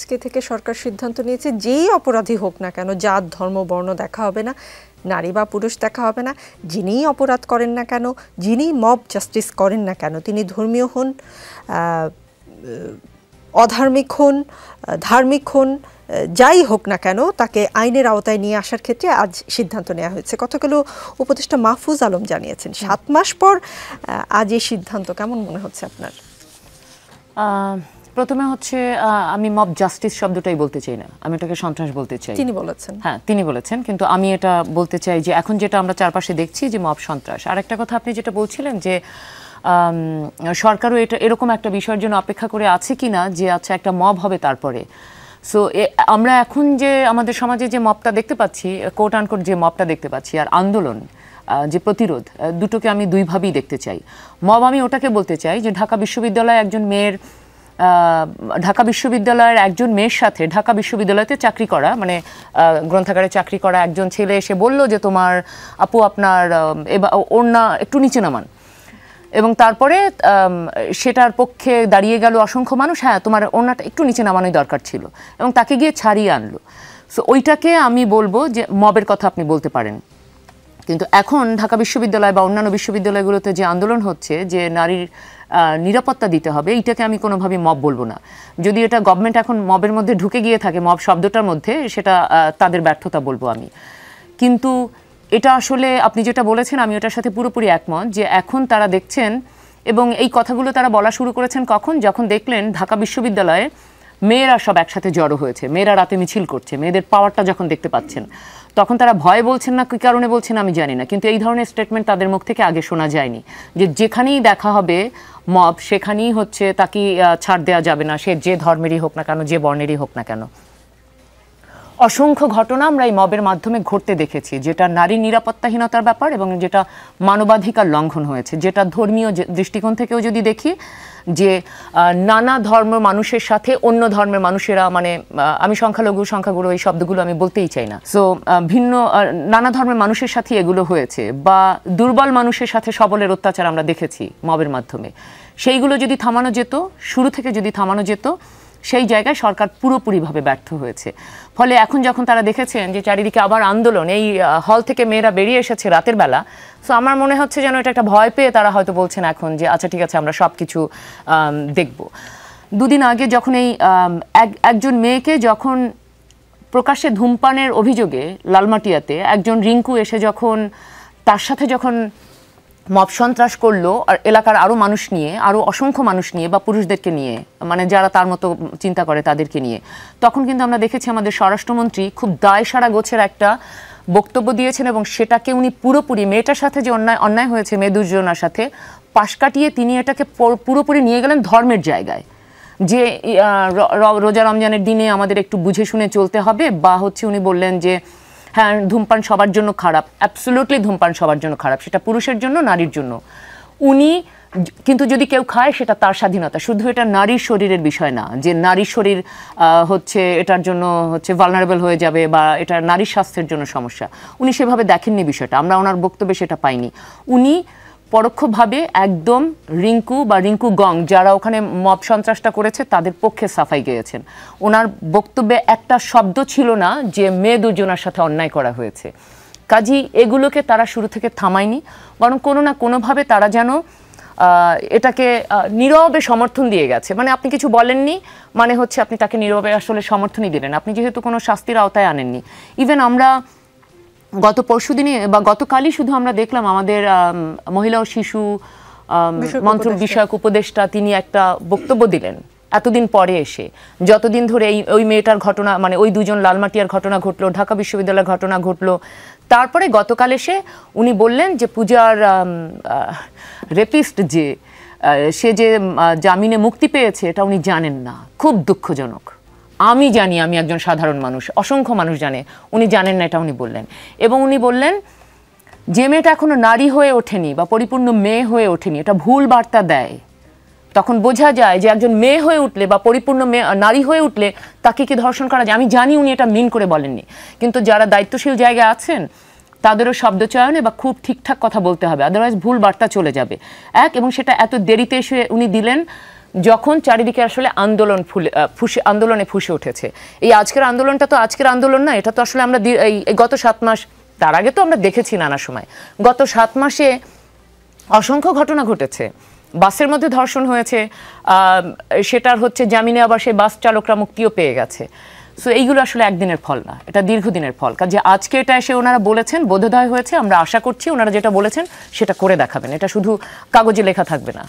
আজকে থেকে সরকার সিদ্ধান্ত নিয়েছে যেই অপরাধী হোক না কেন, জাত ধর্ম বর্ণ দেখা হবে না, নারী বা পুরুষ দেখা হবে না, যিনিই অপরাধ করেন না কেন, যিনি মব জাস্টিস করেন না কেন, তিনি ধর্মীয় হন, অধার্মিক হন, ধার্মিক হন, যাই হোক না কেন, তাকে আইনের আওতায় নিয়ে আসার ক্ষেত্রে আজ সিদ্ধান্ত নেওয়া হয়েছে। কথাগুলো উপদেষ্টা মাহফুজ আলম জানিয়েছেন। 7 মাস পর আজ এই সিদ্ধান্ত কেমন মনে হচ্ছে আপনার? প্রথমে হচ্ছে আমি মব জাস্টিস শব্দটাই বলতে চাই না, আমি এটাকে সন্ত্রাস বলতে চাই। তিনি বলেছেন, হ্যাঁ তিনি বলেছেন, কিন্তু আমি এটা বলতে চাই যে এখন যেটা আমরা চারপাশে দেখছি যে মব সন্ত্রাস। আর একটা কথা আপনি যেটা বলছিলেন যে সরকারও এটা এরকম একটা বিষয়ের জন্য অপেক্ষা করে আছে কিনা যে আচ্ছা একটা মব হবে তারপরে। সো আমরা এখন যে আমাদের সমাজে যে মবটা দেখতে পাচ্ছি, কোট আনকোট যে মবটা দেখতে পাচ্ছি, আর আন্দোলন যে প্রতিরোধ, দুটোকে আমি দুইভাবেই দেখতে চাই। মব আমি ওটাকে বলতে চাই যে ঢাকা বিশ্ববিদ্যালয়ে একজন মেয়ের ঢাকা বিশ্ববিদ্যালয়ের একজন মেয়ের সাথে ঢাকা বিশ্ববিদ্যালয়তে চাকরি করা, মানে গ্রন্থাগারে চাকরি করা একজন ছেলে এসে বলল যে তোমার আপু আপনার ওড়না একটু নিচে নামান, এবং তারপরে সেটার পক্ষে দাঁড়িয়ে গেল অসংখ্য মানুষ, হ্যাঁ তোমার ওড়নাটা একটু নিচে নামানোই দরকার ছিল, এবং তাকে গিয়ে ছাড়িয়ে আনলো। সো ওইটাকে আমি বলবো যে মবের কথা আপনি বলতে পারেন। কিন্তু এখন ঢাকা বিশ্ববিদ্যালয় বা অন্যান্য বিশ্ববিদ্যালয়গুলোতে যে আন্দোলন হচ্ছে যে নারীর নিরাপত্তা দিতে হবে, এইটাকে আমি কোনোভাবেই মব বলবো না। যদি এটা গভর্নমেন্ট এখন মবের মধ্যে ঢুকে গিয়ে থাকে, মব শব্দটার মধ্যে, সেটা তাদের ব্যর্থতা বলবো আমি। কিন্তু এটা আসলে আপনি যেটা বলেছেন আমি ওটার সাথে পুরোপুরি একমত যে এখন তারা দেখছেন, এবং এই কথাগুলো তারা বলা শুরু করেছেন কখন, যখন দেখলেন ঢাকা বিশ্ববিদ্যালয়ে মেয়েরা সব একসাথে জড়ো হয়েছে, মেয়েরা রাতে মিছিল করছে, মেয়েদের পাওয়ারটা যখন দেখতে পাচ্ছেন, তখন তারা ভয় বলছেন না কি কারণে বলছেন আমি জানি না, কিন্তু এই ধরনের স্টেটমেন্ট তাদের মুখ থেকে আগে শোনা যায়নি যে যেখানেই দেখা হবে মব সেখানেই হচ্ছে তাকে ছাড় দেওয়া যাবে না, সে যে ধর্মেরই হোক না কেন, যে বর্ণেরই হোক না কেন। অসংখ্য ঘটনা আমরা এই মবের মাধ্যমে ঘটতে দেখেছি, যেটা নারী নিরাপত্তাহীনতার ব্যাপার এবং যেটা মানবাধিকার লঙ্ঘন হয়েছে, যেটা ধর্মীয় দৃষ্টিকোণ থেকেও যদি দেখি যে নানা ধর্ম মানুষের সাথে অন্য ধর্মের মানুষেরা, মানে আমি সংখ্যালঘু সংখ্যাগুরু এই শব্দগুলো আমি বলতেই চাই না, সো ভিন্ন নানা ধর্মের মানুষের সাথে এগুলো হয়েছে, বা দুর্বল মানুষের সাথে সবলের অত্যাচার আমরা দেখেছি মবের মাধ্যমে। সেইগুলো যদি থামানো যেত, শুরু থেকে যদি থামানো যেত, সেই জায়গায় সরকার পুরোপুরিভাবে ব্যর্থ হয়েছে। ফলে এখন যখন তারা দেখেছেন যে চারিদিকে আবার আন্দোলন, এই হল থেকে মেয়েরা বেরিয়ে এসেছে রাতের বেলা, সো আমার মনে হচ্ছে যেন এটা একটা ভয় পেয়ে তারা হয়তো বলছেন এখন যে আচ্ছা ঠিক আছে আমরা সব কিছু দেখব। দুদিন আগে যখন এই একজন মেয়েকে যখন প্রকাশ্যে ধূমপানের অভিযোগে লালমাটিয়াতে একজন রিঙ্কু এসে যখন তার সাথে যখন মব সন্ত্রাস করলো, আর এলাকার আরও মানুষ নিয়ে, আরও অসংখ্য মানুষ নিয়ে বা পুরুষদেরকে নিয়ে, মানে যারা তার মতো চিন্তা করে তাদেরকে নিয়ে, তখন কিন্তু আমরা দেখেছি আমাদের স্বরাষ্ট্রমন্ত্রী খুব দায়সারা গোছের একটা বক্তব্য দিয়েছেন, এবং সেটাকে উনি পুরোপুরি মেয়েটার সাথে যে অন্যায় হয়েছে মেয়ে দুর্যোধনার সাথে পাশ কাটিয়ে তিনি এটাকে পুরোপুরি নিয়ে গেলেন ধর্মের জায়গায়, যে রোজা রমজানের দিনে আমাদের একটু বুঝে শুনে চলতে হবে, বা হচ্ছে উনি বললেন যে হ্যাঁ ধূমপান সবার জন্য খারাপ, অ্যাবসলিউটলি ধূমপান সবার জন্য খারাপ, সেটা পুরুষের জন্য নারীর জন্য। উনি কিন্তু যদি কেউ খায় সেটা তার স্বাধীনতা, শুধু এটা নারীর শরীরের বিষয় না যে নারীর শরীর হচ্ছে এটার জন্য হচ্ছে ভালনারেবল হয়ে যাবে বা এটা নারীর স্বাস্থ্যের জন্য সমস্যা। উনি সেভাবে দেখেননি বিষয়টা, আমরা ওনার বক্তব্যে সেটা পাইনি। উনি পরোক্ষভাবে একদম রিঙ্কু বা রিঙ্কু গং যারা ওখানে মব সন্ত্রাসটা করেছে তাদের পক্ষে সাফাই গেয়েছেন। ওনার বক্তব্যে একটা শব্দ ছিল না যে মেয়ে দুজনের সাথে অন্যায় করা হয়েছে। কাজী এগুলোকে তারা শুরু থেকে থামায়নি, বরং কোনো না কোনোভাবে তারা যেন এটাকে নীরবে সমর্থন দিয়ে গেছে। মানে আপনি কিছু বলেননি, মানে হচ্ছে আপনি তাকে নীরবে আসলে সমর্থনই দিলেন, আপনি যেহেতু কোনো শাস্তির আওতায় আনেননি। ইভেন আমরা গত পরশুদিনে বা গতকালই শুধু আমরা দেখলাম আমাদের মহিলা ও শিশু মন্ত্রক বিষয়ক উপদেষ্টা তিনি একটা বক্তব্য দিলেন এতদিন পরে এসে, যতদিন ধরে ওই মেয়েটার ঘটনা, মানে ওই দুজন লালমাটিয়ার ঘটনা ঘটলো, ঢাকা বিশ্ববিদ্যালয়ের ঘটনা ঘটলো, তারপরে গতকাল এসে উনি বললেন যে পূজার রেপিস্ট যে সে যে জামিনে মুক্তি পেয়েছে এটা উনি জানেন না। খুব দুঃখজনক। আমি জানি, আমি একজন সাধারণ মানুষ, অসংখ্য মানুষ জানে, উনি জানেন না এটা উনি বললেন। এবং উনি বললেন যে মেয়েটা এখনো নারী হয়ে ওঠেনি বা পরিপূর্ণ মেয়ে হয়ে ওঠেনি, এটা ভুল বার্তা দেয়। তখন বোঝা যায় যে একজন মেয়ে হয়ে উঠলে বা পরিপূর্ণ নারী হয়ে উঠলে তাকে কি ধর্ষণ করা যায়। আমি জানি উনি এটা মিন করে বলেননি, কিন্তু যারা দায়িত্বশীল জায়গায় আছেন তাদেরও শব্দ চয়নে বা খুব ঠিকঠাক কথা বলতে হবে, আদারওয়াইজ ভুল বার্তা চলে যাবে। এবং সেটা এত দেরিতে এসে উনি দিলেন, যখন চারিদিকে আসলে আন্দোলনে ফুসে উঠেছে। এই আজকের আন্দোলনটা তো আজকের আন্দোলন না, এটা তো আসলে আমরা এই গত 7 মাস, তার আগে তো আমরা দেখেছি নানা সময়, গত 7 মাসে অসংখ্য ঘটনা ঘটেছে। বাসের মধ্যে ধর্ষণ হয়েছে, সেটার হচ্ছে জামিনে আবার সেই বাস চালকরা মুক্তিও পেয়ে গেছে। সো এইগুলো আসলে একদিনের ফল না, এটা দীর্ঘদিনের ফল। কাজে আজকে এটা এসে ওনারা বলেছেন, বোধোদয় হয়েছে, আমরা আশা করছি ওনারা যেটা বলেছেন সেটা করে দেখাবেন, এটা শুধু কাগজে লেখা থাকবে না।